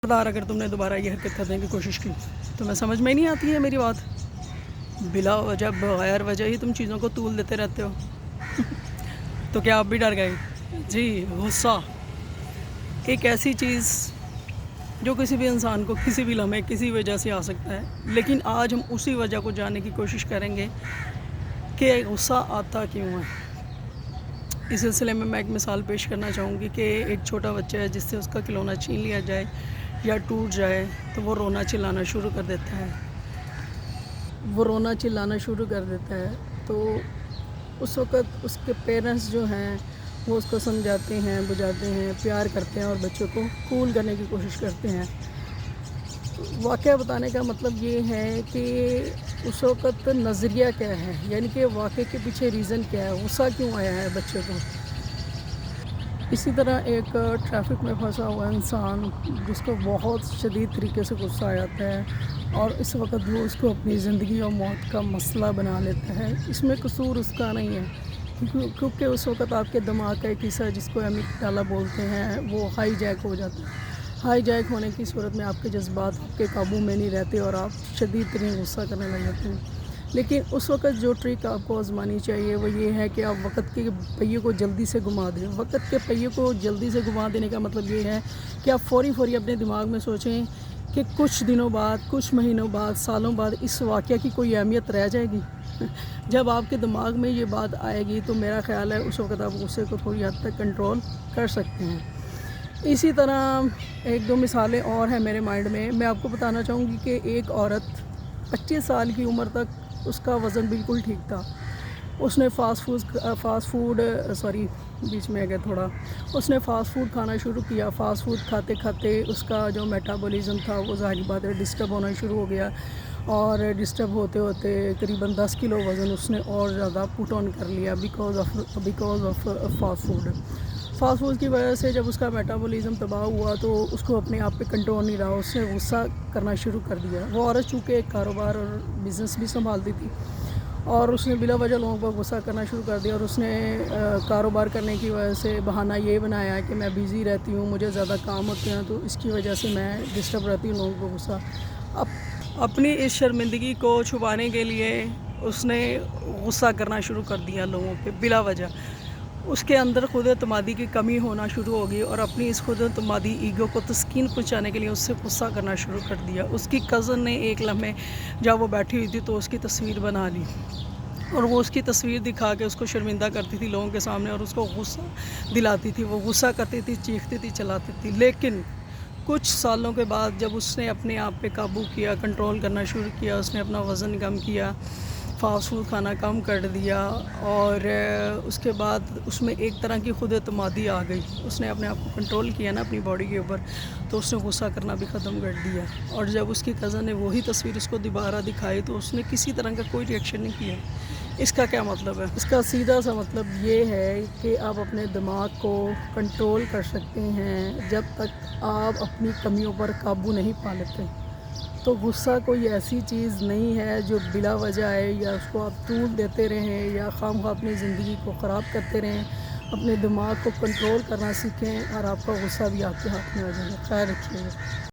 खबरदार अगर तुमने दोबारा ये हरकत करने की कोशिश की तो मैं समझ में नहीं आती है मेरी बात। बिला वजह बगैर वजह ही तुम चीज़ों को तूल देते रहते हो। तो क्या आप भी डर गए? जी, गुस्सा एक ऐसी चीज़ जो किसी भी इंसान को किसी भी लम्हे किसी वजह से आ सकता है, लेकिन आज हम उसी वजह को जानने की कोशिश करेंगे कि गुस्सा आता क्यों है। इस सिलसिले में मैं एक मिसाल पेश करना चाहूँगी कि एक छोटा बच्चा है जिससे उसका खिलौना छीन लिया जाए या टूट जाए तो वो रोना चिल्लाना शुरू कर देता है। तो उस वक़्त उसके पेरेंट्स जो हैं वो उसको समझाते हैं, बुझाते हैं, प्यार करते हैं और बच्चों को कूल करने की कोशिश करते हैं। वाक़या बताने का मतलब ये है कि उस वक़्त नज़रिया क्या है, यानी कि वाक़ये के पीछे रीज़न क्या है, गुस्सा क्यों आया है बच्चे को। इसी तरह एक ट्रैफिक में फंसा हुआ इंसान जिसको बहुत शदीद तरीके से गुस्सा आ जाता है और इस वक्त वो उसको अपनी ज़िंदगी और मौत का मसला बना लेता है। इसमें कसूर उसका नहीं है, क्योंकि उस वक्त आपके दिमाग का एक हिस्सा जिसको अमिगडाला बोलते हैं वो हाई जैक हो जाता है। हाई जैक होने की सूरत में आपके जज्बात आपके काबू में नहीं रहते और आप शदीद तरीन गुस्सा करने लग जाते हैं। लेकिन उस वक़्त जो ट्रिक आपको आज़मानी चाहिए वो ये है कि आप वक़्त के पहिए को जल्दी से घुमा दें। वक़्त के पहिए को जल्दी से घुमा देने का मतलब ये है कि आप फ़ौरी अपने दिमाग में सोचें कि कुछ दिनों बाद, कुछ महीनों बाद, सालों बाद इस वाक़या की कोई अहमियत रह जाएगी। जब आपके दिमाग में ये बात आएगी तो मेरा ख़्याल है उस वक़्त आप गुस्से को थोड़ी हद तक कंट्रोल कर सकते हैं। इसी तरह एक दो मिसालें और हैं मेरे माइंड में। मैं आपको बताना चाहूँगी कि एक औरत 25 साल की उम्र तक उसका वज़न बिल्कुल ठीक था। उसने बीच में आ गया थोड़ा। उसने फ़ास्ट फूड खाना शुरू किया। फ़ास्ट फूड खाते खाते उसका जो मेटाबॉलिज़्म था वो ज़ाहिर बात है डिस्टर्ब होना शुरू हो गया और डिस्टर्ब होते होते करीबन 10 किलो वज़न उसने और ज़्यादा पुट ऑन कर लिया बिकॉज़ ऑफ फ़ास्ट फूड की वजह से। जब उसका मेटाबॉलिज़्म तबाह हुआ तो उसको अपने आप पे कंट्रोल नहीं रहा, उसने गुस्सा करना शुरू कर दिया। वो औरत चूँकि एक कारोबार और बिज़नेस भी संभालती थी और उसने बिला वजह लोगों पर गुस्सा करना शुरू कर दिया और उसने कारोबार करने की वजह से बहाना ये बनाया कि मैं बिज़ी रहती हूँ, मुझे ज़्यादा काम होते हैं, तो इसकी वजह से मैं डिस्टर्ब रहती हूँ लोगों को गुस्सा। अपनी इस शर्मिंदगी को छुपाने के लिए उसने गुस्सा करना शुरू कर दिया लोगों पे बिला वजह। उसके अंदर खुद एतमादी की कमी होना शुरू हो गई और अपनी इस खुद एतमादी ईगो को तस्कीन पहुंचाने के लिए उससे गुस्सा करना शुरू कर दिया। उसकी कज़न ने एक लम्हे जब वो बैठी हुई थी तो उसकी तस्वीर बना ली और वो उसकी तस्वीर दिखा के उसको शर्मिंदा करती थी लोगों के सामने और उसको गुस्सा दिलाती थी। वो गुस्सा करती थी, चीखती थी, चलाती थी। लेकिन कुछ सालों के बाद जब उसने अपने आप पे काबू किया, कंट्रोल करना शुरू किया, उसने अपना वज़न कम किया, फ़ास्ट फूड खाना कम कर दिया और उसके बाद उसमें एक तरह की खुद एतमादी आ गई। उसने अपने आप को कंट्रोल किया ना अपनी बॉडी के ऊपर, तो उसने गुस्सा करना भी ख़त्म कर दिया। और जब उसकी कज़न ने वही तस्वीर उसको दोबारा दिखाई तो उसने किसी तरह का कोई रिएक्शन नहीं किया। इसका क्या मतलब है? इसका सीधा सा मतलब ये है कि आप अपने दिमाग को कंट्रोल कर सकते हैं जब तक आप अपनी कमियों पर काबू नहीं पा लेते। तो गुस्सा कोई ऐसी चीज़ नहीं है जो बिला वजह आए या उसको आप तूल देते रहें या खामख़ा अपनी ज़िंदगी को ख़राब करते रहें। अपने दिमाग को कंट्रोल करना सीखें और आपका गुस्सा भी आपके हाथ में आ जाएगा। ख़ैर रखिएगा।